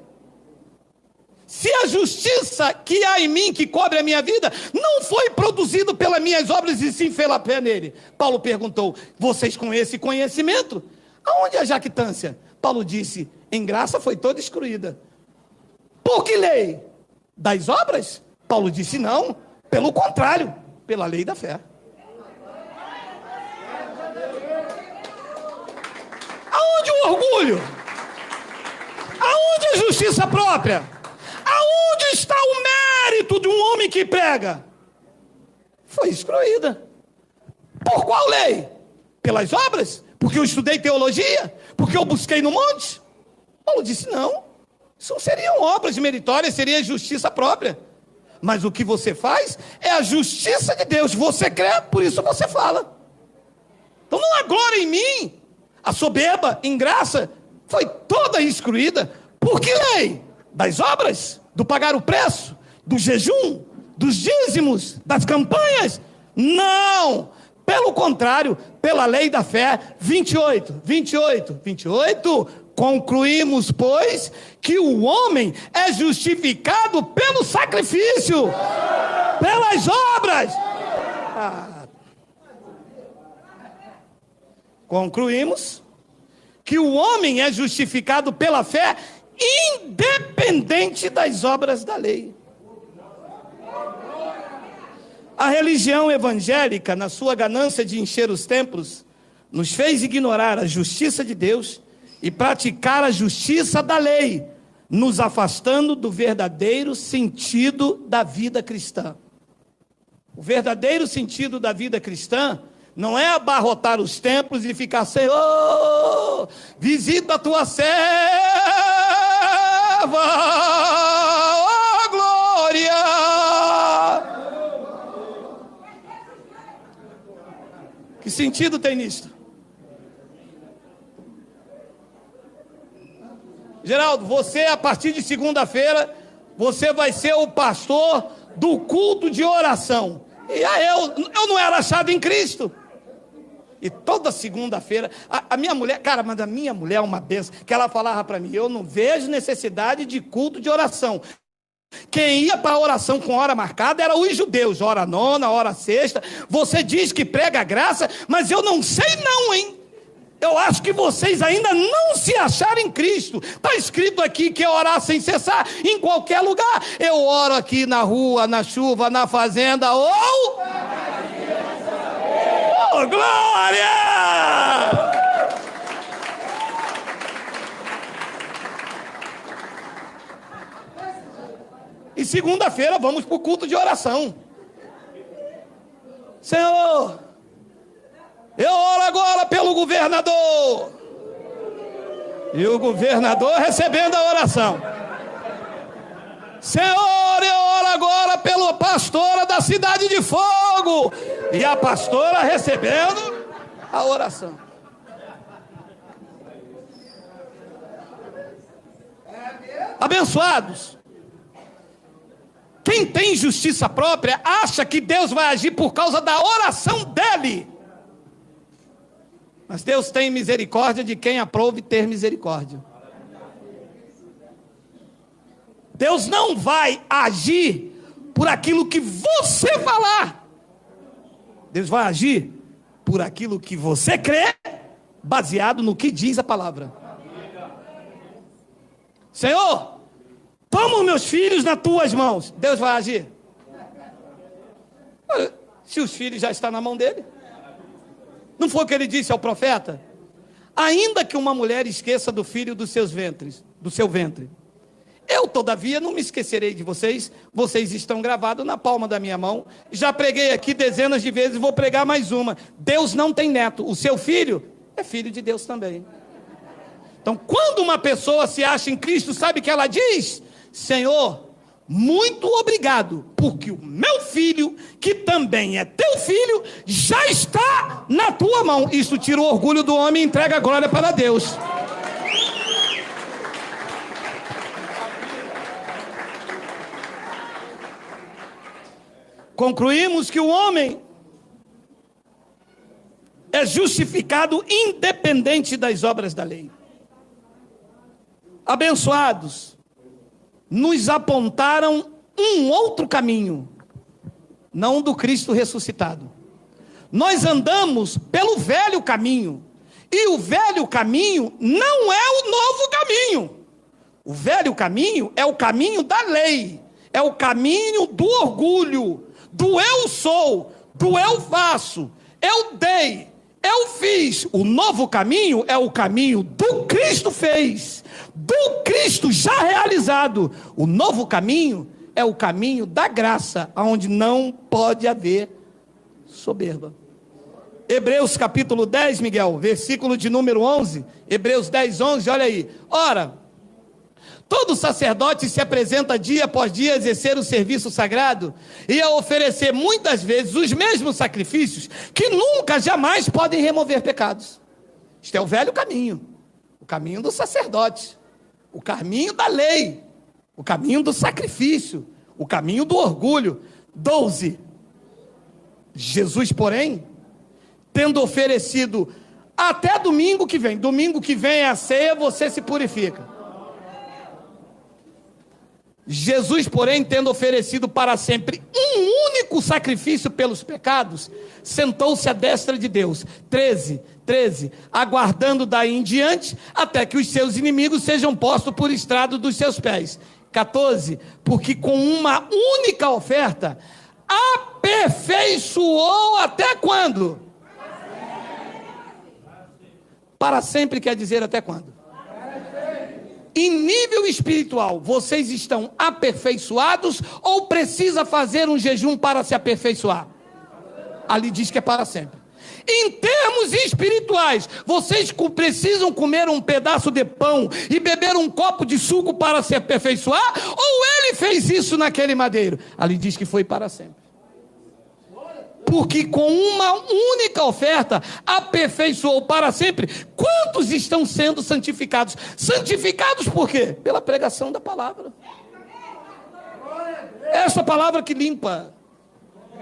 Se a justiça que há em mim, que cobre a minha vida, não foi produzido pelas minhas obras e sim pela fé nele. Paulo perguntou, vocês com esse conhecimento, aonde a jactância? Paulo disse, em graça foi toda excluída. Por que lei? Das obras? Paulo disse, não, pelo contrário, pela lei da fé. Aonde o orgulho? Aonde a justiça própria? Aonde está o mérito de um homem que prega? Foi excluída. Por qual lei? Pelas obras? Porque eu estudei teologia? Porque eu busquei no monte? Paulo disse, não. Isso não seriam obras meritórias, seria justiça própria. Mas o que você faz é a justiça de Deus. Você crê, por isso você fala. Então não há glória em mim. A soberba, em graça, foi toda excluída. Por que lei? Das obras? Do pagar o preço? Do jejum? Dos dízimos? Das campanhas? Não! Pelo contrário, pela lei da fé, 28. Concluímos, pois, que o homem é justificado pelo sacrifício, pelas obras. Concluímos que o homem é justificado pela fé, independente das obras da lei. A religião evangélica, na sua ganância de encher os templos, nos fez ignorar a justiça de Deus e praticar a justiça da lei, nos afastando do verdadeiro sentido da vida cristã. O verdadeiro sentido da vida cristã não é abarrotar os templos e ficar, Senhor, visita a tua serva, oh glória. Que sentido tem nisto? Geraldo, você a partir de segunda-feira, você vai ser o pastor do culto de oração. E aí eu não era achado em Cristo. E toda segunda-feira, a minha mulher, cara, mas a minha mulher é uma benção, que ela falava para mim, eu não vejo necessidade de culto de oração. Quem ia para a oração com hora marcada era os judeus, hora nona, hora sexta. Você diz que prega a graça, mas eu não sei não, hein? Eu acho que vocês ainda não se acharam em Cristo. Está escrito aqui que é orar sem cessar em qualquer lugar. Eu oro aqui na rua, na chuva, na fazenda, ou... Oh, glória! E segunda-feira vamos para o culto de oração. Senhor, eu oro agora pelo governador. E o governador recebendo a oração. Senhor, eu oro agora pela pastora da Cidade de Fogo. E a pastora recebendo a oração. Abençoados. Quem tem justiça própria acha que Deus vai agir por causa da oração dele. Mas Deus tem misericórdia de quem aprove ter misericórdia. Deus não vai agir por aquilo que você falar. Deus vai agir por aquilo que você crê, baseado no que diz a palavra. Senhor, toma os meus filhos nas tuas mãos. Deus vai agir. Se os filhos já estão na mão dele. Não foi o que ele disse ao profeta? Ainda que uma mulher esqueça do filho dos seus ventres, do seu ventre, eu todavia não me esquecerei de vocês. Vocês estão gravados na palma da minha mão. Já preguei aqui dezenas de vezes, vou pregar mais uma. Deus não tem neto. O seu filho é filho de Deus também. Então, quando uma pessoa se acha em Cristo, sabe o que ela diz? Senhor, muito obrigado, porque o meu filho, que também é teu filho, já está na tua mão. Isso tira o orgulho do homem e entrega a glória para Deus. Concluímos que o homem é justificado independente das obras da lei. Abençoados, nos apontaram um outro caminho, não do Cristo ressuscitado. Nós andamos pelo velho caminho, e o velho caminho não é o novo caminho. O velho caminho é o caminho da lei, é o caminho do orgulho, do eu sou, do eu faço, eu dei, Eu fiz. O novo caminho é o caminho do Cristo fez, do Cristo já realizado. O novo caminho é o caminho da graça, onde não pode haver soberba. Hebreus capítulo 10, Miguel, versículo de número 11. Hebreus 10, 11, olha aí. Ora, todo sacerdote se apresenta dia após dia a exercer o serviço sagrado e a oferecer muitas vezes os mesmos sacrifícios que nunca, jamais podem remover pecados. Este é o velho caminho, o caminho do sacerdote, o caminho da lei, o caminho do sacrifício, o caminho do orgulho. 12. Jesus, porém, tendo oferecido até domingo que vem é a ceia, você se purifica. Jesus, porém, tendo oferecido para sempre um único sacrifício pelos pecados, sentou-se à destra de Deus. 13, aguardando daí em diante, até que os seus inimigos sejam postos por estrado dos seus pés. 14, porque com uma única oferta, aperfeiçoou até quando? Para sempre quer dizer até quando? Em nível espiritual, vocês estão aperfeiçoados ou precisa fazer um jejum para se aperfeiçoar? Ali diz que é para sempre. Em termos espirituais, vocês precisam comer um pedaço de pão e beber um copo de suco para se aperfeiçoar? Ou ele fez isso naquele madeiro? Ali diz que foi para sempre. Porque com uma única oferta aperfeiçoou para sempre. Quantos estão sendo santificados? Santificados por quê? Pela pregação da palavra. É esta palavra que limpa.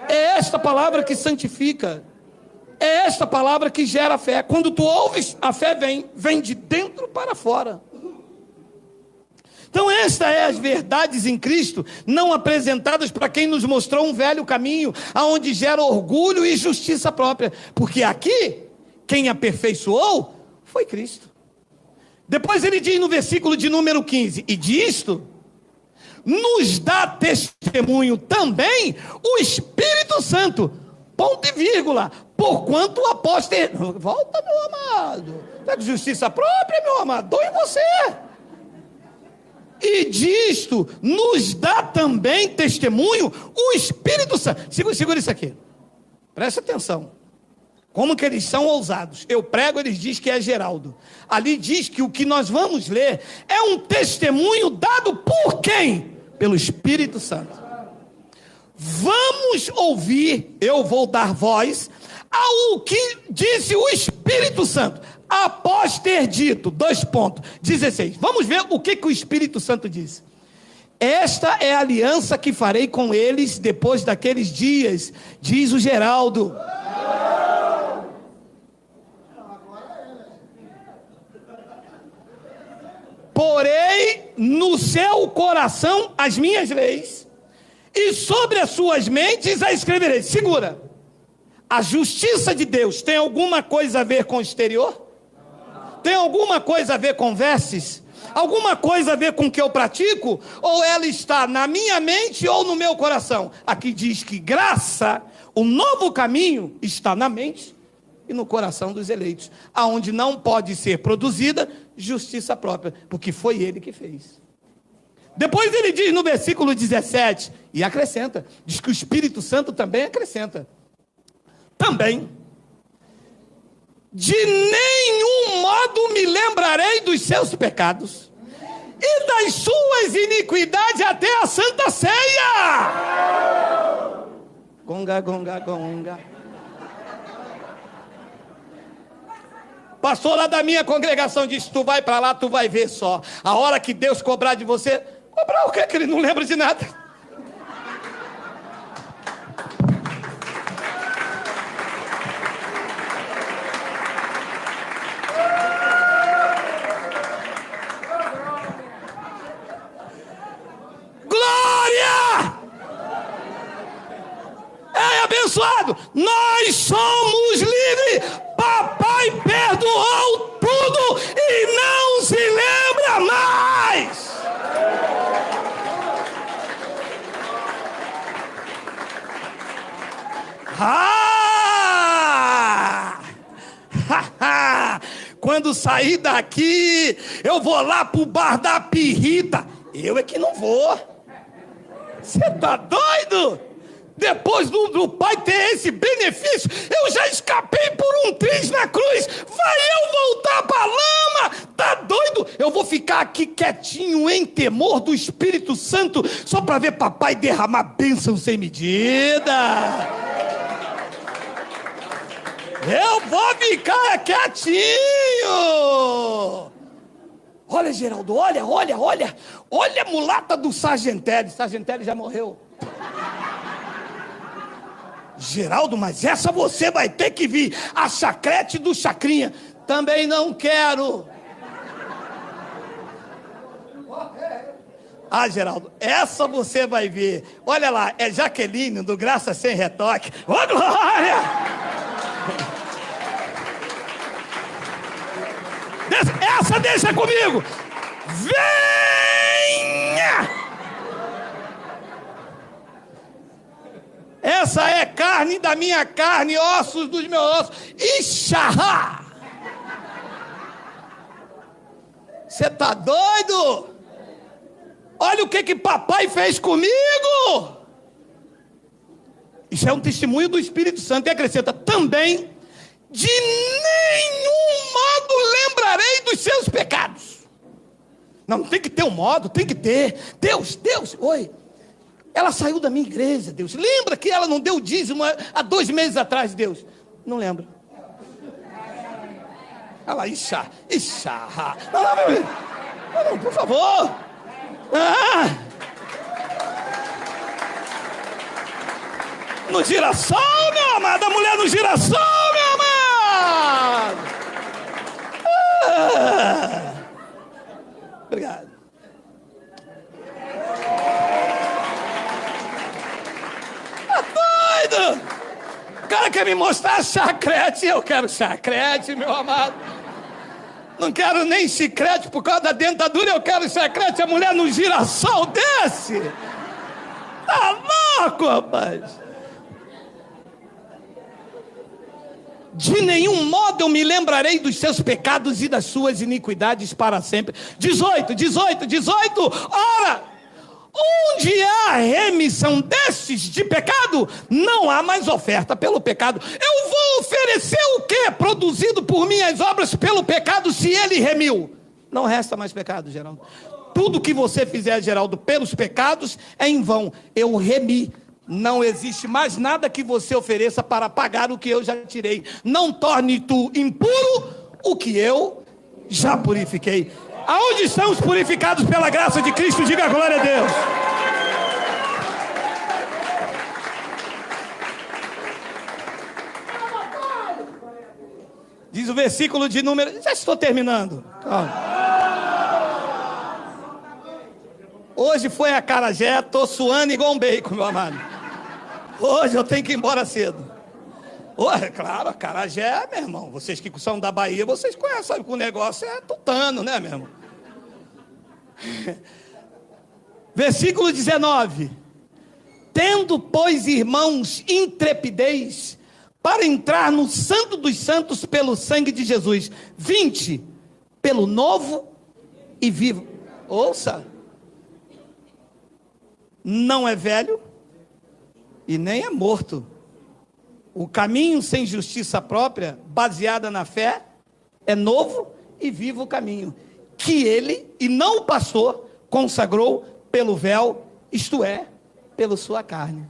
É esta palavra que santifica. É esta palavra que gera fé. Quando tu ouves, a fé vem de dentro para fora. Então esta é as verdades em Cristo, não apresentadas para quem nos mostrou um velho caminho, aonde gera orgulho e justiça própria, porque aqui, quem aperfeiçoou, foi Cristo. Depois ele diz no versículo de número 15, e disto, nos dá testemunho também o Espírito Santo, ponto e vírgula, porquanto após ter... Volta, meu amado, tá com justiça própria, meu amado, dou em você. E disto nos dá também testemunho o Espírito Santo. Segura isso aqui. Presta atenção. Como que eles são ousados. Eu prego, eles dizem que é Geraldo. Ali diz que o que nós vamos ler é um testemunho dado por quem? Pelo Espírito Santo. Vamos ouvir, eu vou dar voz ao que disse o Espírito Santo. Após ter dito, 16. Vamos ver o que o Espírito Santo diz. Esta é a aliança que farei com eles depois daqueles dias, diz o Geraldo. Porei no seu coração as minhas leis, e sobre as suas mentes a escreverei. Segura. A justiça de Deus tem alguma coisa a ver com o exterior? Tem alguma coisa a ver com vestes? Alguma coisa a ver com o que eu pratico? Ou ela está na minha mente ou no meu coração? Aqui diz que graça, o novo caminho, está na mente e no coração dos eleitos, aonde não pode ser produzida justiça própria, porque foi ele que fez. Depois ele diz no versículo 17, e acrescenta, diz que o Espírito Santo também acrescenta. Também, de nenhum modo me lembrarei dos seus pecados e das suas iniquidades até a Santa Ceia. Gonga, gonga, gonga. Pastor lá da minha congregação disse, tu vai para lá, tu vai ver só. A hora que Deus cobrar de você, cobrar o quê? Que ele não lembra de nada. Abençoado, nós somos livres. Papai perdoou tudo e não se lembra mais. sair daqui, eu vou lá pro bar da pirrita. Eu é que não vou. Você tá doido? Depois do pai ter esse benefício, eu já escapei por um triz na cruz. Vai eu voltar pra lama? Tá doido? Eu vou ficar aqui quietinho em temor do Espírito Santo só para ver papai derramar bênção sem medida. Eu vou ficar quietinho. Olha, Geraldo, olha a mulata do Sargentelli. Sargentelli já morreu. Geraldo, mas essa você vai ter que vir. A chacrete do Chacrinha. Também não quero. Ah, Geraldo, essa você vai ver. Olha lá, é Jaqueline do Graça Sem Retoque. Ô, glória! Essa deixa comigo. Venha! Essa é carne da minha carne, ossos dos meus ossos. Ixará! Você tá doido? Olha o que papai fez comigo. Isso é um testemunho do Espírito Santo. E acrescenta, também, de nenhum modo lembrarei dos seus pecados. Não tem que ter um modo, tem que ter. Deus, oi. Ela saiu da minha igreja, Deus. Lembra que ela não deu dízimo há 2 meses atrás, Deus? Não lembra. Ela, não, por favor. No girassol, meu amado. A mulher no girassol, meu amado. Obrigado. O cara quer me mostrar chacrete, eu quero chacrete, meu amado. Não quero nem chicrete por causa da dentadura, eu quero chacrete. A mulher no girassol desce. Tá louco, rapaz. De nenhum modo eu me lembrarei dos seus pecados e das suas iniquidades para sempre. 18. Ora, onde há remissão destes de pecado, não há mais oferta pelo pecado. Eu vou oferecer o quê? Produzido por minhas obras pelo pecado, se ele remiu. Não resta mais pecado, Geraldo. Tudo que você fizer, Geraldo, pelos pecados, é em vão. Eu remi. Não existe mais nada que você ofereça para pagar o que eu já tirei. Não torne tu impuro o que eu já purifiquei. Aonde estão os purificados pela graça de Cristo? Diga glória a Deus. Diz o versículo de número... Já estou terminando. Hoje foi a acarajé, estou suando igual um bacon, meu amado. Hoje eu tenho que ir embora cedo. Claro, acarajé, meu irmão. Vocês que são da Bahia, vocês conhecem, sabe que o negócio é tutano, né, meu irmão? Versículo 19. Tendo, pois, irmãos, intrepidez para entrar no santo dos santos pelo sangue de Jesus. 20. Pelo novo e vivo. Ouça. Não é velho e nem é morto. O caminho sem justiça própria, baseada na fé, é novo e vivo o caminho, que ele, e não o pastor, consagrou pelo véu, isto é, pela sua carne.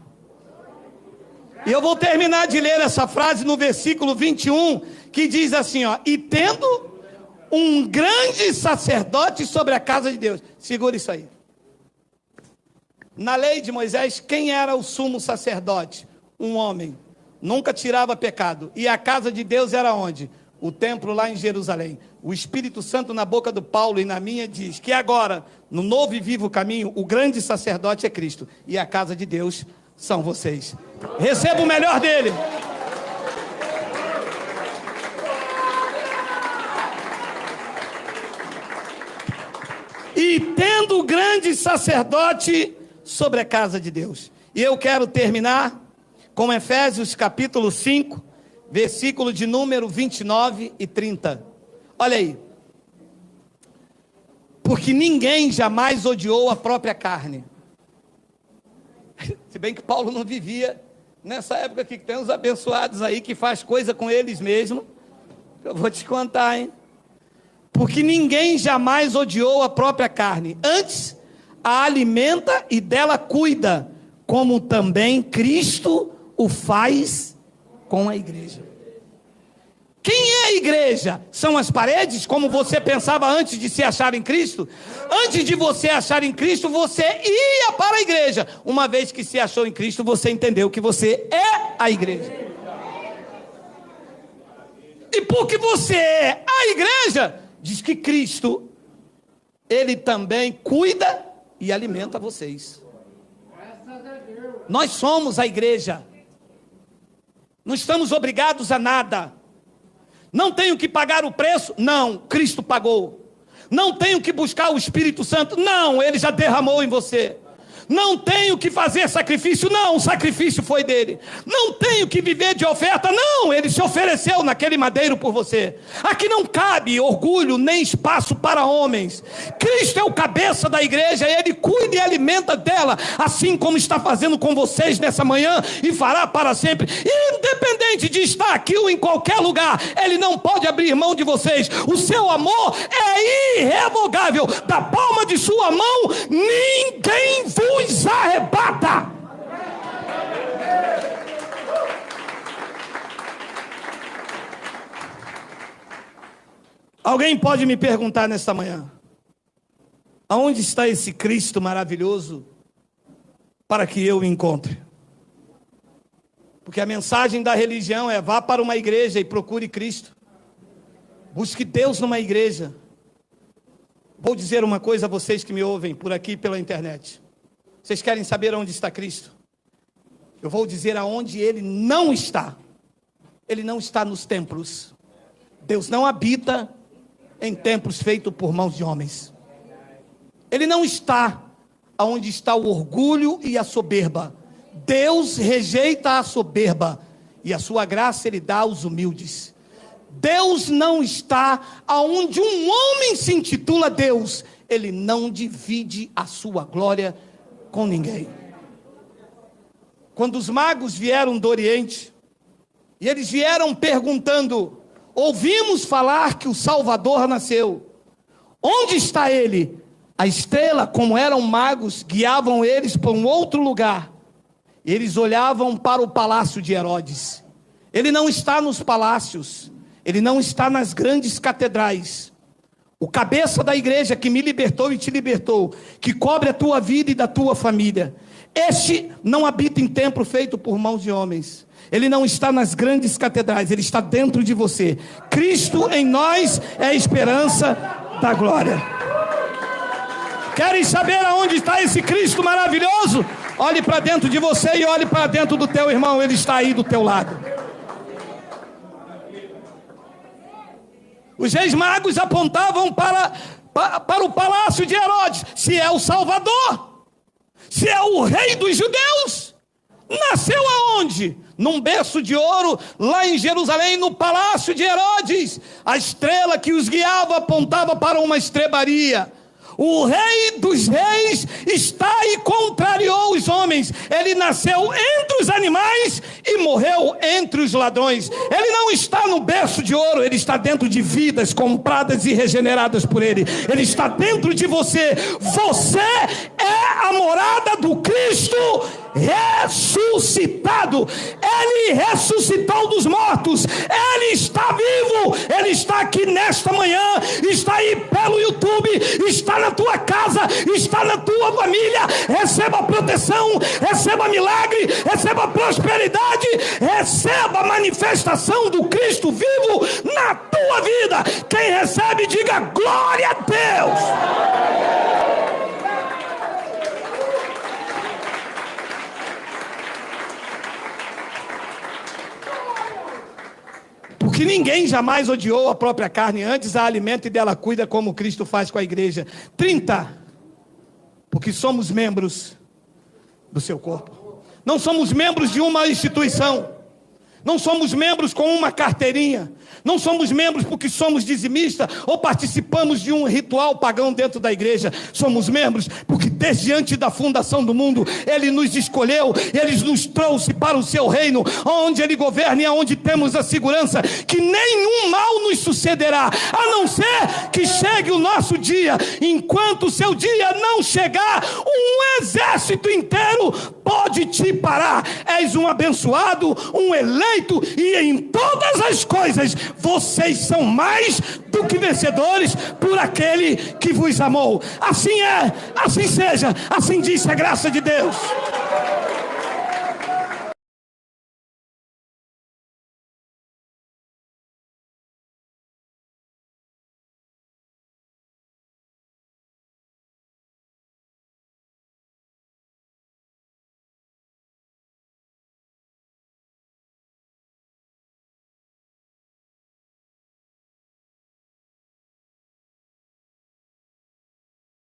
E eu vou terminar de ler essa frase no versículo 21, que diz assim, ó, e tendo um grande sacerdote sobre a casa de Deus. Segura isso aí. Na lei de Moisés, quem era o sumo sacerdote? Um homem. Nunca tirava pecado. E a casa de Deus era onde? O templo lá em Jerusalém. O Espírito Santo na boca do Paulo e na minha diz que agora, no novo e vivo caminho, o grande sacerdote é Cristo. E a casa de Deus são vocês. Receba o melhor dele. E tendo o grande sacerdote sobre a casa de Deus. E eu quero terminar com Efésios capítulo 5, versículo de número 29 e 30. Olha aí. Porque ninguém jamais odiou a própria carne. Se bem que Paulo não vivia nessa época que tem uns abençoados aí que faz coisa com eles mesmos. Eu vou te contar, hein? Porque ninguém jamais odiou a própria carne. Antes, a alimenta e dela cuida, como também Cristo o faz com a igreja. Quem é a igreja? São as paredes, como você pensava antes de se achar em Cristo? Antes de você achar em Cristo, você ia para a igreja. Uma vez que se achou em Cristo, você entendeu que você é a igreja. E porque você é a igreja, diz que Cristo, Ele também cuida e alimenta vocês. Nós somos a igreja. Não estamos obrigados a nada. Não tenho que pagar o preço? Não, Cristo pagou. Não tenho que buscar o Espírito Santo? Não, Ele já derramou em você. Não tenho que fazer sacrifício? Não, o sacrifício foi dele. Não tenho que viver de oferta? Não, ele se ofereceu naquele madeiro por você. Aqui não cabe orgulho nem espaço para homens. Cristo é o cabeça da igreja, ele cuida e alimenta dela, assim como está fazendo com vocês nessa manhã e fará para sempre. Independente de estar aqui ou em qualquer lugar, ele não pode abrir mão de vocês. O seu amor é irrevogável. Da palma de sua mão, ninguém vos arrebata. Alguém pode me perguntar nesta manhã: aonde está esse Cristo maravilhoso para que eu o encontre? Porque a mensagem da religião é: vá para uma igreja e procure Cristo. Busque Deus numa igreja. Vou dizer uma coisa a vocês que me ouvem por aqui pela internet. Vocês querem saber onde está Cristo? Eu vou dizer aonde Ele não está. Ele não está nos templos. Deus não habita em templos feitos por mãos de homens. Ele não está aonde está o orgulho e a soberba. Deus rejeita a soberba e a sua graça Ele dá aos humildes. Deus não está aonde um homem se intitula Deus. Ele não divide a sua glória com ninguém. Quando os magos vieram do Oriente, e eles vieram perguntando: ouvimos falar que o Salvador nasceu. Onde está ele? A estrela, como eram magos, guiavam eles para um outro lugar. Eles olhavam para o palácio de Herodes. Ele não está nos palácios. Ele não está nas grandes catedrais. O cabeça da igreja que me libertou e te libertou, que cobre a tua vida e da tua família, este não habita em templo feito por mãos de homens. Ele não está nas grandes catedrais, ele está dentro de você. Cristo em nós é a esperança da glória. Querem saber aonde está esse Cristo maravilhoso? Olhe para dentro de você e olhe para dentro do teu irmão, ele está aí do teu lado. Os reis magos apontavam para o palácio de Herodes. Se é o Salvador, se é o rei dos judeus, nasceu aonde? Num berço de ouro, lá em Jerusalém, no palácio de Herodes. A estrela que os guiava apontava para uma estrebaria. O rei dos reis está e contrariou os homens. Ele nasceu entre os animais e morreu entre os ladrões. Ele não está no berço de ouro, ele está dentro de vidas compradas e regeneradas por ele. Ele está dentro de você. Você é a morada do Cristo ressuscitado. Ele ressuscitou dos mortos. Ele está vivo. Ele está aqui nesta manhã. Está aí pelo YouTube. Está na tua casa. Está na tua família. Receba proteção. Receba milagre. Receba prosperidade. Receba a manifestação do Cristo vivo na tua vida. Quem recebe, diga glória a Deus. Porque ninguém jamais odiou a própria carne, antes a alimenta e dela cuida, como Cristo faz com a igreja. 30. Porque somos membros do seu corpo. Não somos membros de uma instituição. Não somos membros com uma carteirinha. Não somos membros porque somos dizimistas ou participamos de um ritual pagão dentro da igreja. Somos membros porque desde antes da fundação do mundo Ele nos escolheu, Ele nos trouxe para o seu reino, onde Ele governa e onde temos a segurança que nenhum mal nos sucederá, a não ser que chegue o nosso dia. Enquanto o seu dia não chegar, um exército inteiro pode te parar. És um abençoado, um eleito, e em todas as coisas vocês são mais do que vencedores por aquele que vos amou. Assim é, assim seja, assim diz a graça de Deus.